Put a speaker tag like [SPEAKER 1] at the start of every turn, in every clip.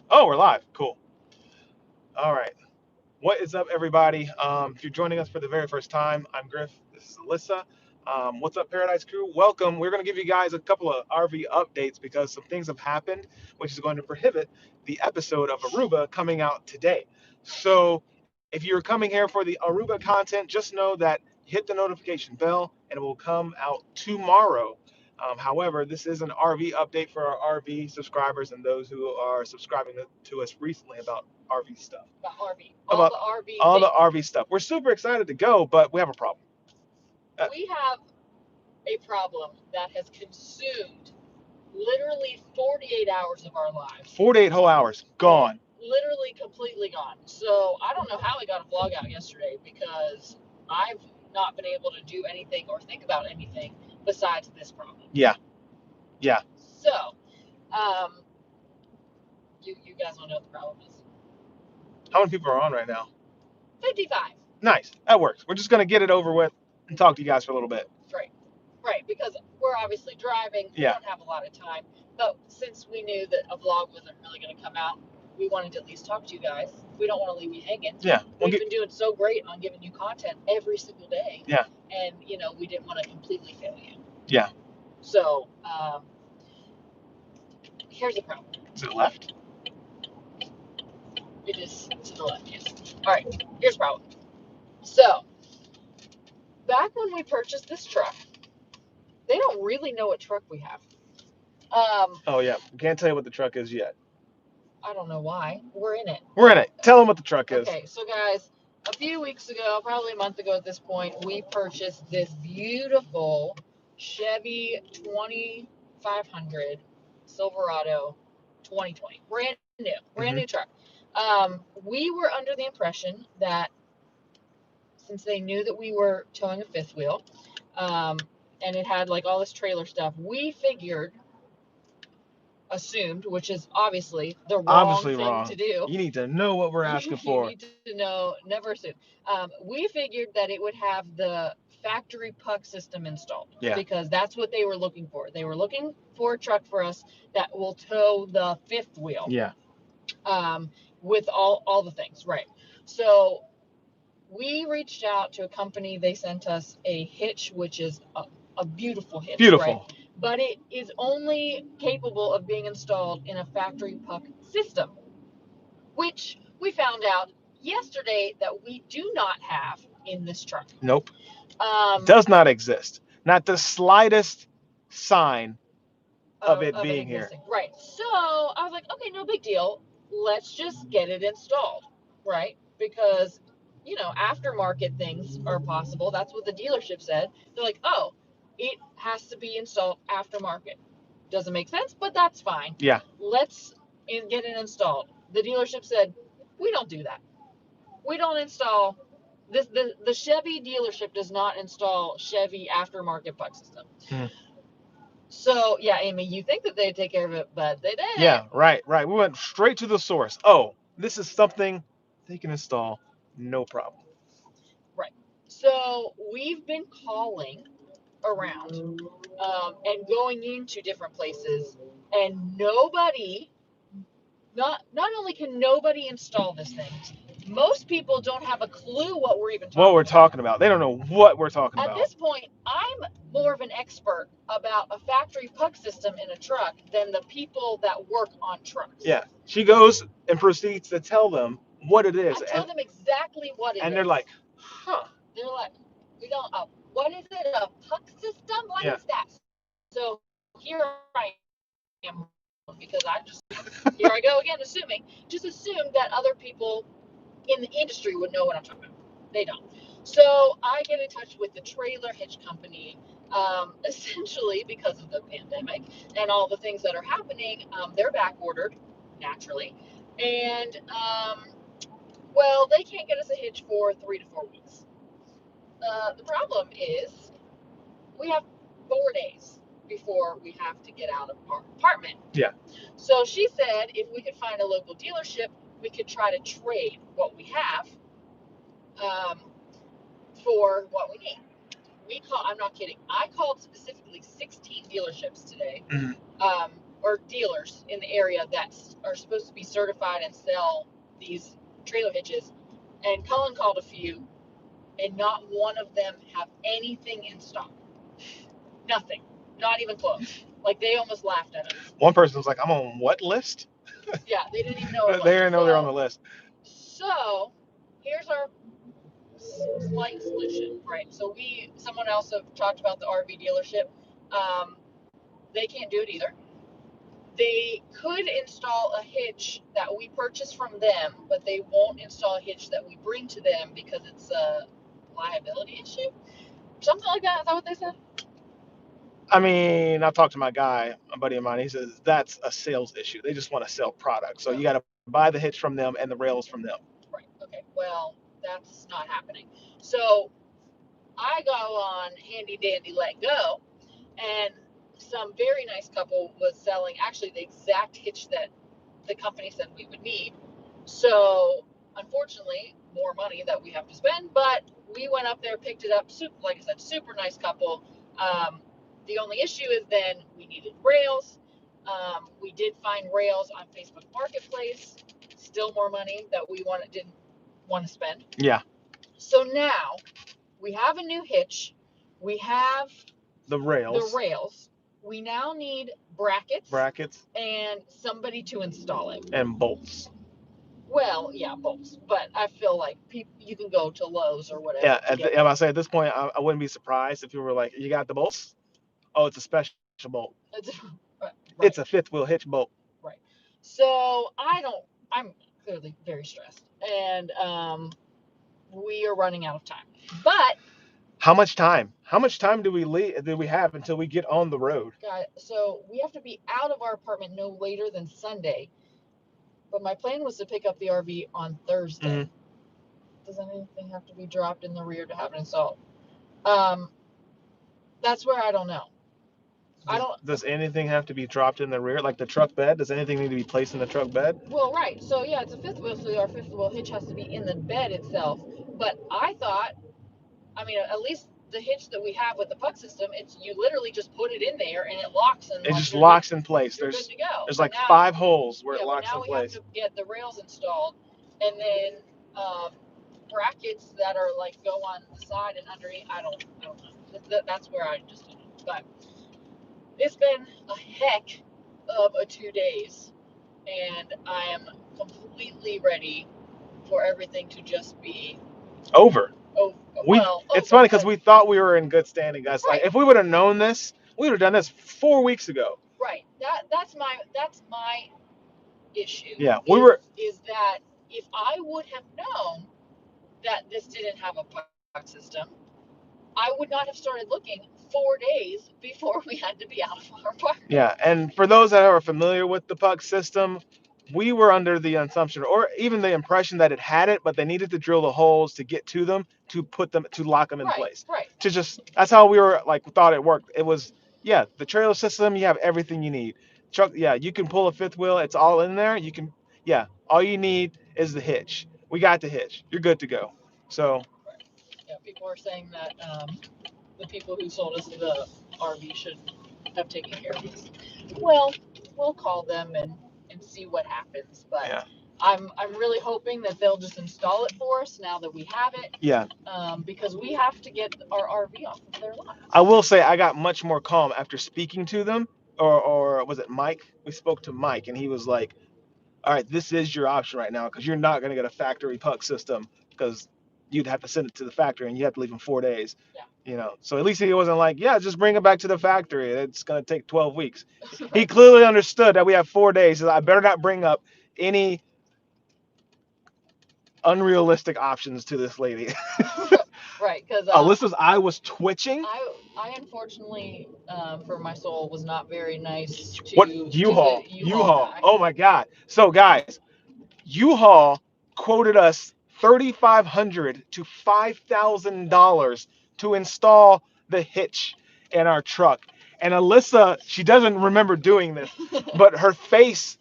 [SPEAKER 1] Oh, we're live. Cool. All right. What is up, everybody? If you're joining us for the very first time, I'm Griff. This is Alyssa. What's up, Paradise Crew? Welcome. We're going to give you guys a couple of RV updates because some things have happened, which is going to prohibit the episode of Aruba coming out today. So, if you're coming here for the Aruba content, just know that hit the notification bell and it will come out tomorrow. However, this is an RV update for our RV subscribers and those who are subscribing to us recently about RV stuff.
[SPEAKER 2] About RV.
[SPEAKER 1] About
[SPEAKER 2] All
[SPEAKER 1] the RV stuff. We're super excited to go, but we have a problem.
[SPEAKER 2] We have a problem that has consumed literally 48 hours of our lives.
[SPEAKER 1] 48 whole hours gone.
[SPEAKER 2] Literally completely gone. So I don't know how we got a vlog out yesterday because I've not been able to do anything or think about anything besides this problem.
[SPEAKER 1] Yeah.
[SPEAKER 2] So, you guys want to know what the problem is?
[SPEAKER 1] How many people are on right now?
[SPEAKER 2] 55.
[SPEAKER 1] Nice. That works. We're just going to get it over with and talk to you guys for a little bit.
[SPEAKER 2] Right, because we're obviously driving. We don't have a lot of time. But since we knew that a vlog wasn't really going to come out, we wanted to at least talk to you guys. We don't want to leave you hanging.
[SPEAKER 1] Yeah.
[SPEAKER 2] We've been doing so great on giving you content every single day.
[SPEAKER 1] Yeah.
[SPEAKER 2] And, we didn't want to completely fail you.
[SPEAKER 1] Yeah.
[SPEAKER 2] So, here's the problem.
[SPEAKER 1] Is it left?
[SPEAKER 2] It is to the left, yes. All right, here's the problem. So, back when we purchased this truck, they don't really know what truck we have.
[SPEAKER 1] Oh, yeah. We can't tell you what the truck is yet.
[SPEAKER 2] I don't know why. We're in it.
[SPEAKER 1] We're in it. Tell them what the truck is.
[SPEAKER 2] Okay, so guys, a few weeks ago, probably a month ago at this point, we purchased this beautiful Chevy 2500 Silverado 2020. Brand new truck. We were under the impression that since they knew that we were towing a fifth wheel, and it had like all this trailer stuff, we assumed, which is obviously the wrong thing to do.
[SPEAKER 1] You need to know what we're asking for.
[SPEAKER 2] You need to know, never assume. We figured that it would have the factory puck system installed.
[SPEAKER 1] Yeah.
[SPEAKER 2] Because that's what they were looking for. They were looking for a truck for us that will tow the fifth wheel.
[SPEAKER 1] Yeah.
[SPEAKER 2] With all the things, right? So we reached out to a company. They sent us a hitch, which is a beautiful hitch.
[SPEAKER 1] Beautiful.
[SPEAKER 2] Right? But it is only capable of being installed in a factory puck system, which we found out yesterday that we do not have in this truck.
[SPEAKER 1] Nope. Does not exist. Not the slightest sign of it being here.
[SPEAKER 2] Right. So I was like, okay, no big deal. Let's just get it installed, right? Because, aftermarket things are possible. That's what the dealership said. They're like, oh, it has to be installed aftermarket. Doesn't make sense, but that's fine.
[SPEAKER 1] Yeah.
[SPEAKER 2] Let's get it installed. The dealership said, we don't do that. We don't install this. The Chevy dealership does not install Chevy aftermarket puck system. So, yeah, Amy, you think that they'd take care of it, but they didn't.
[SPEAKER 1] Yeah, right. We went straight to the source. Oh, this is something they can install, no problem.
[SPEAKER 2] Right. So we've been calling around and going into different places, and nobody, not only can nobody install this thing, most people don't have a clue what we're even talking about.
[SPEAKER 1] They don't know what we're talking about.
[SPEAKER 2] At this point, I'm more of an expert about a factory puck system in a truck than the people that work on trucks.
[SPEAKER 1] Yeah. She goes and proceeds to tell them what it is.
[SPEAKER 2] I tell them exactly what it is.
[SPEAKER 1] And they're like, huh.
[SPEAKER 2] They're like, we don't, what is it, a puck system? What is that? So here I am, because here I go again, just assume that other people in the industry would know what I'm talking about. They don't. So I get in touch with the trailer hitch company, essentially because of the pandemic and all the things that are happening. They're back ordered, naturally. And, well, they can't get us a hitch for 3 to 4 weeks. The problem is we have 4 days before we have to get out of our apartment.
[SPEAKER 1] Yeah.
[SPEAKER 2] So she said if we could find a local dealership, we could try to trade what we have for what we need. I'm not kidding. I called specifically 16 dealerships today, or dealers in the area that are supposed to be certified and sell these trailer hitches. And Cullen called a few, and not one of them have anything in stock. Nothing. Not even close. Like, they almost laughed at us.
[SPEAKER 1] One person was like, I'm on what list?
[SPEAKER 2] Yeah, they didn't even know it was.
[SPEAKER 1] They didn't know they're on the list.
[SPEAKER 2] So here's our slight solution, right? So someone else have talked about the RV dealership. They can't do it either. They could install a hitch that we purchase from them, but they won't install a hitch that we bring to them because it's a liability issue. Something like that. Is that what they said?
[SPEAKER 1] I mean, I've talked to my guy, a buddy of mine. He says that's a sales issue. They just want to sell products. So you got to buy the hitch from them and the rails from them.
[SPEAKER 2] Right. Okay. Well, that's not happening. So I go on Handy Dandy Let Go, and some very nice couple was selling actually the exact hitch that the company said we would need. So unfortunately, more money that we have to spend, but we went up there, picked it up. Like I said, super nice couple. The only issue is then we needed rails. We did find rails on Facebook Marketplace. Still more money that we didn't want to spend.
[SPEAKER 1] Yeah.
[SPEAKER 2] So now we have a new hitch. We have
[SPEAKER 1] the rails.
[SPEAKER 2] We now need brackets, and somebody to install it.
[SPEAKER 1] And bolts.
[SPEAKER 2] Well, yeah, bolts. But I feel like you can go to Lowe's or whatever.
[SPEAKER 1] Yeah, I say at this point, I wouldn't be surprised if you were like, you got the bolts? Oh, it's a special bolt.
[SPEAKER 2] Right.
[SPEAKER 1] It's a fifth wheel hitch bolt.
[SPEAKER 2] Right. So I'm clearly very stressed. And we are running out of time. But
[SPEAKER 1] how much time? How much time do we have until we get on the road?
[SPEAKER 2] So we have to be out of our apartment no later than Sunday. But my plan was to pick up the RV on Thursday. Mm-hmm. Does anything have to be dropped in the rear to have it installed? That's where I don't know.
[SPEAKER 1] Does anything have to be dropped in the rear, like the truck bed? Does anything need to be placed in the truck bed?
[SPEAKER 2] Well, right. So yeah, it's a fifth wheel, so our fifth wheel hitch has to be in the bed itself. But I thought, at least the hitch that we have with the puck system, you literally just put it in there and it locks and
[SPEAKER 1] it just locks in place.
[SPEAKER 2] You're good to go.
[SPEAKER 1] There's like 5 holes where it locks in place.
[SPEAKER 2] Now we have to get the rails installed, and then brackets that are like go on the side and underneath. I don't know. That's where I just don't know. But it's been a heck of a 2 days, and I am completely ready for everything to just be
[SPEAKER 1] over. It's funny because we thought we were in good standing, guys. Right. Like if we would have known this, we would have done this 4 weeks ago.
[SPEAKER 2] Right. That's my issue.
[SPEAKER 1] Yeah,
[SPEAKER 2] is that if I would have known that this didn't have a puck system, I would not have started looking 4 days before we had to be out of our apartment.
[SPEAKER 1] Yeah, and for those that are familiar with the puck system, we were under the assumption or even the impression that it had it, but they needed to drill the holes to get to them, to lock them in place.
[SPEAKER 2] Right.
[SPEAKER 1] That's how we were thought it worked. It was, the trailer system, you have everything you need. Truck, you can pull a fifth wheel. It's all in there. All you need is the hitch. We got the hitch. You're good to go. So.
[SPEAKER 2] Yeah, people are saying that the people who sold us the RV should have taken care of this. Well, we'll call them and see what happens. But yeah. I'm really hoping that they'll just install it for us now that we have it.
[SPEAKER 1] Yeah.
[SPEAKER 2] Because we have to get our RV off of their lot.
[SPEAKER 1] I will say I got much more calm after speaking to them, or was it Mike? We spoke to Mike, and he was like, "All right, this is your option right now because you're not going to get a factory puck system because you'd have to send it to the factory and you have to leave in 4 days."
[SPEAKER 2] Yeah.
[SPEAKER 1] So at least he wasn't like, just bring it back to the factory. It's going to take 12 weeks. Right. He clearly understood that we have 4 days. So I better not bring up any unrealistic options to this lady.
[SPEAKER 2] Right. Because
[SPEAKER 1] Alyssa's eye was twitching.
[SPEAKER 2] I unfortunately, for my soul, was not very nice to
[SPEAKER 1] what U-Haul. Oh my God. So guys, U-Haul quoted us $3,500 to $5,000 to install the hitch in our truck. And Alyssa, she doesn't remember doing this, but her face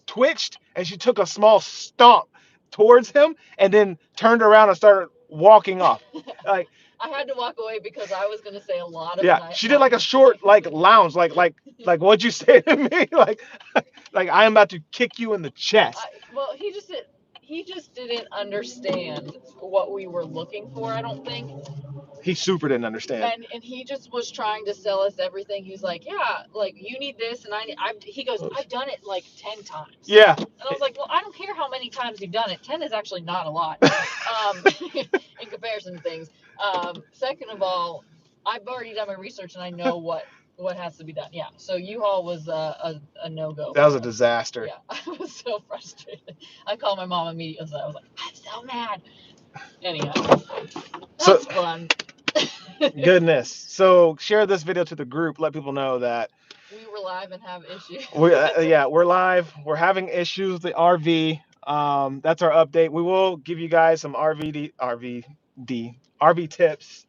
[SPEAKER 1] twitched and she took a small stomp towards him and then turned around and started walking off.
[SPEAKER 2] I had to walk away because I was gonna say a lot of
[SPEAKER 1] Yeah, she did like a short like lounge, like what'd you say to me? Like I am about to kick you in the chest.
[SPEAKER 2] Well, he just didn't understand what we were looking for, I don't think.
[SPEAKER 1] He super didn't understand.
[SPEAKER 2] And he just was trying to sell us everything. He's like, yeah, like you need this, and he goes, I've done it like 10 times.
[SPEAKER 1] Yeah.
[SPEAKER 2] And I was like, well, I don't care how many times you've done it. 10 is actually not a lot, in comparison to things. Second of all, I've already done my research and I know what has to be done. Yeah. So U-Haul was a no-go.
[SPEAKER 1] That was a disaster.
[SPEAKER 2] Yeah. I was so frustrated. I called my mom immediately. I was like, I'm so mad. Anyhow, that's fun.
[SPEAKER 1] Goodness. So share this video to the group. Let people know that
[SPEAKER 2] we were live and have issues.
[SPEAKER 1] We're live. We're having issues with the RV. That's our update. We will give you guys some RV tips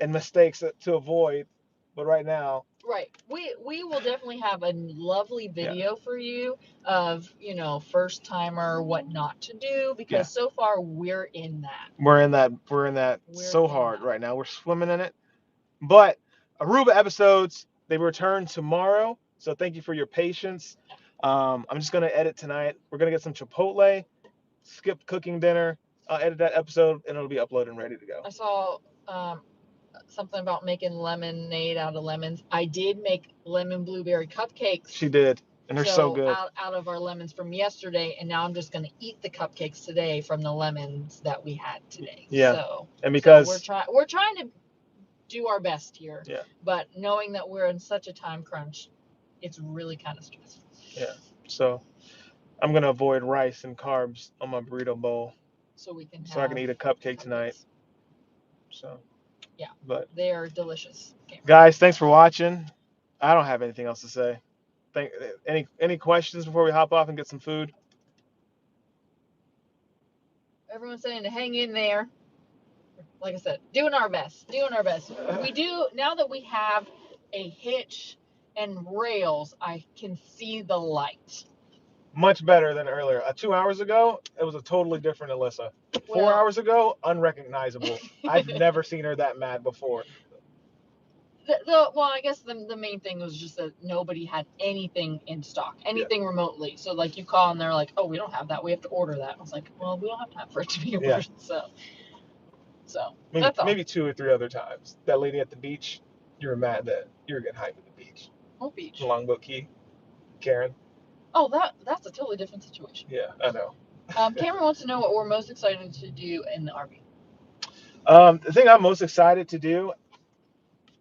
[SPEAKER 1] and mistakes to avoid. But right now,
[SPEAKER 2] right, we will definitely have a lovely video for you of first timer, what not to do, because so far we're in that.
[SPEAKER 1] We're in that so hard right now. We're swimming in it. But Aruba episodes, they return tomorrow. So thank you for your patience. I'm just gonna edit tonight. We're gonna get some Chipotle, skip cooking dinner. I'll edit that episode and it'll be uploaded and ready to go.
[SPEAKER 2] I saw something about making lemonade out of lemons. I did make lemon blueberry cupcakes.
[SPEAKER 1] She did, and they're so good.
[SPEAKER 2] Out of our lemons from yesterday, and now I'm just going to eat the cupcakes today from the lemons that we had today.
[SPEAKER 1] Yeah.
[SPEAKER 2] So,
[SPEAKER 1] and because
[SPEAKER 2] we're trying to do our best here.
[SPEAKER 1] Yeah.
[SPEAKER 2] But knowing that we're in such a time crunch, it's really kind of stressful.
[SPEAKER 1] Yeah. So I'm gonna avoid rice and carbs on my burrito bowl. So I can eat a cupcake tonight. So.
[SPEAKER 2] Yeah.
[SPEAKER 1] But
[SPEAKER 2] they are delicious.
[SPEAKER 1] Guys, thanks for watching. I don't have anything else to say. Any questions before we hop off and get some food?
[SPEAKER 2] Everyone's saying to hang in there. Like I said, doing our best. We do, now that we have a hitch and rails, I can see the light.
[SPEAKER 1] Much better than earlier. 2 hours ago, it was a totally different Alyssa. 4 hours ago, unrecognizable. I've never seen her that mad before.
[SPEAKER 2] Well, I guess the main thing was just that nobody had anything in stock, anything remotely. So like you call and they're like, oh, we don't have that. We have to order that. I was like, well, we don't have time for it to be ordered. So
[SPEAKER 1] maybe 2 or 3 other times. That lady at the beach, you were mad that you were getting hyped at the beach.
[SPEAKER 2] What beach?
[SPEAKER 1] Longboat Key. Karen.
[SPEAKER 2] Oh, that's a totally different situation.
[SPEAKER 1] Yeah, I know.
[SPEAKER 2] Cameron wants to know what we're most excited to do in the RV.
[SPEAKER 1] The thing I'm most excited to do,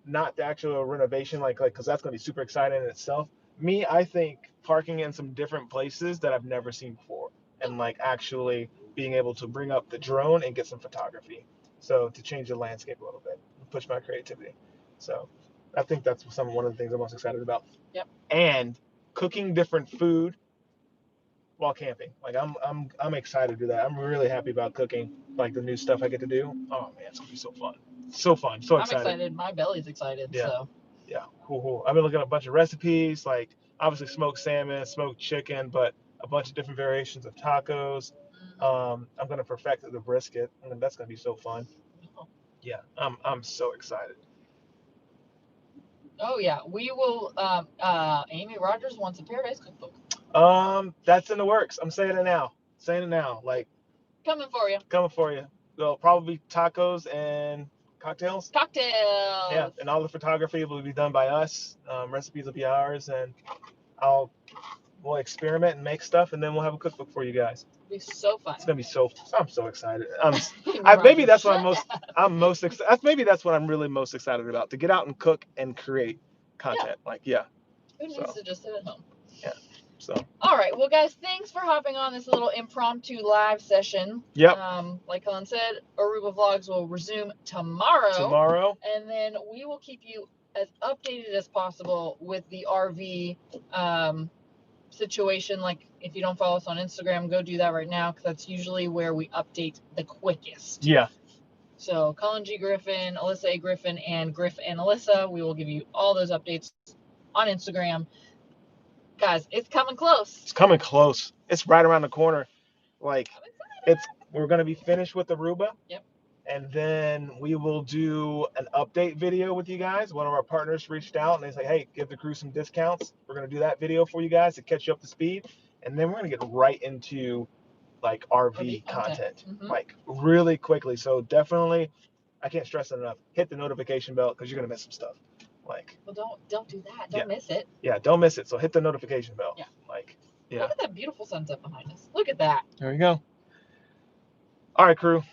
[SPEAKER 1] not the actual renovation, because that's gonna be super exciting in itself. Me, I think parking in some different places that I've never seen before, and actually being able to bring up the drone and get some photography. So to change the landscape a little bit, push my creativity. So I think that's one of the things I'm most excited about.
[SPEAKER 2] Yep.
[SPEAKER 1] And cooking different food while camping. I'm excited to do that. I'm really happy about cooking, the new stuff I get to do. Oh man, it's gonna be so fun. So fun. So excited.
[SPEAKER 2] I'm excited. My belly's excited.
[SPEAKER 1] Yeah.
[SPEAKER 2] So.
[SPEAKER 1] Yeah. Cool. I've been looking at a bunch of recipes, obviously smoked salmon, smoked chicken, but a bunch of different variations of tacos. I'm gonna perfect the brisket, and that's gonna be so fun. Yeah, I'm so excited.
[SPEAKER 2] Oh yeah, we will. Amy Rogers wants a Paradise cookbook.
[SPEAKER 1] That's in the works. I'm saying it now.
[SPEAKER 2] Coming for you.
[SPEAKER 1] There'll probably be tacos and cocktails. Yeah, and all the photography will be done by us. Recipes will be ours, and we'll experiment and make stuff, and then we'll have a cookbook for you guys.
[SPEAKER 2] It'll be so fun.
[SPEAKER 1] It's gonna be so. I'm so excited. Maybe that's what maybe that's what I'm really most excited about, to get out and cook and create content.
[SPEAKER 2] Who needs to just sit at home?
[SPEAKER 1] Yeah. So.
[SPEAKER 2] All right. Well, guys, thanks for hopping on this little impromptu live session.
[SPEAKER 1] Yep.
[SPEAKER 2] Like Cullen said, Aruba vlogs will resume tomorrow. And then we will keep you as updated as possible with the RV situation. If you don't follow us on Instagram, go do that right now, because that's usually where we update the quickest.
[SPEAKER 1] Yeah.
[SPEAKER 2] So Cullen G. Griffin, Alyssa A. Griffin, and Griff and Alyssa, we will give you all those updates on Instagram. Guys, it's coming close. It's right around the corner. We're gonna be finished with Aruba. Yep.
[SPEAKER 1] And then we will do an update video with you guys. One of our partners reached out and they say, hey, give the crew some discounts. We're going to do that video for you guys to catch you up to speed. And then we're going to get right into like RV content, like really quickly. So definitely, I can't stress it enough. Hit the notification bell because you're going to miss some stuff. Like,
[SPEAKER 2] well, don't do that. Don't miss it.
[SPEAKER 1] Yeah, don't miss it. So hit the notification bell.
[SPEAKER 2] Yeah.
[SPEAKER 1] Like, yeah.
[SPEAKER 2] Look at that beautiful sunset behind us. Look at that.
[SPEAKER 1] There you go. All right, crew.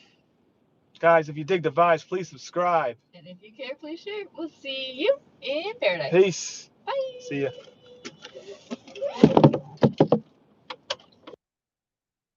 [SPEAKER 1] Guys, if you dig the vibes, please subscribe.
[SPEAKER 2] And if you care, please share. We'll see you in paradise.
[SPEAKER 1] Peace.
[SPEAKER 2] Bye.
[SPEAKER 1] See ya.